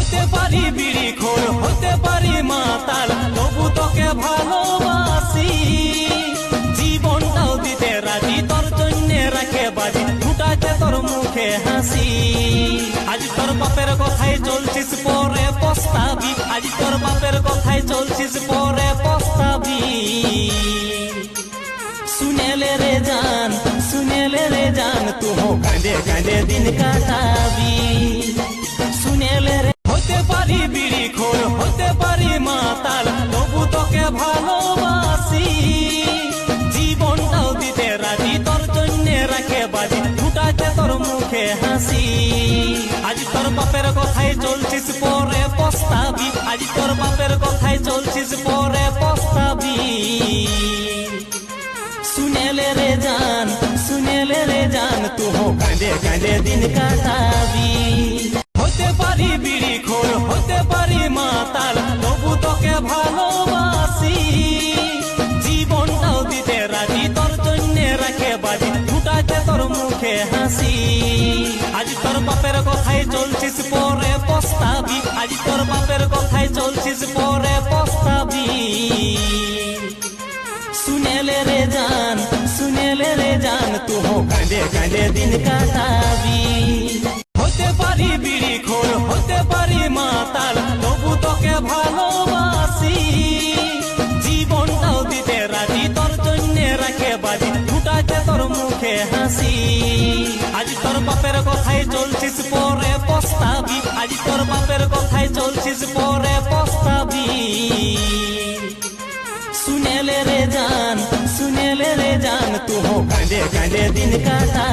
হতে পারি বিড়ি খোর, হতে পারি মাতাল, তবু তোকে ভালোবাসি। জীবনটাও দিতে রাজি, তোর জন্যে রাখে বাজি, ফুটাতে তোর মুখে হাসি। আজ তোর বাপের কথায় চলছিস, পরে পস্তাবি। আজ তোর বাপের কথায় চলছিস, পরে পস্তাবি। सुनेले रे जान तू हो कांदे कांदे दिन काटाबी। सुनेले रे होते पारी बिड़ी खोर, होते पारी माताल, तबु तोके भालोबासी। জীবনটাও দিতে রাজি, তোর জন্যে রাখে বাজি, ফুটাতে তোর মুখে হাসি। আজ তোর বাপের কথায় চলছিস, পরে পস্তাবি। আজ তোর বাপের কথায় চলছিস, পরে পস্তাবি। सुनेले रे जान तू हो कांदे कांदे दिन काटाबी। होते पारी बिड़ी खोर, होते पारी माताल, तबु तोके भालोबासी। জীবনটাও দিতে রাজি, তোর জন্যে রাখে বাজি, ফুটাতে তোর মুখে হাসি। আজ তোর বাপের কথায় চলছিস, পরে পস্তাবি। আজ তোর বাপের কথায় চলছিস, পরে পস্তাবি। सुनेले रे जान तू हो कांदे कांदे दिन काटाबी। होते पारी बिड़ी खोर, होते पारी माताल, तबु तोके भालोबासी। জীবনটাও দিতে রাজি, তোর জন্যে রাখে বাজি, ফুটাতে তোর মুখে হাসি। আজ তোর বাপের কথায় চলছিস, পরে পস্তাবি। আজ তোর বাপের কথায় চলছিস, পরে পস্তাবি। सुनेले रे जान तू हो कांदे कांदे दिन काटा।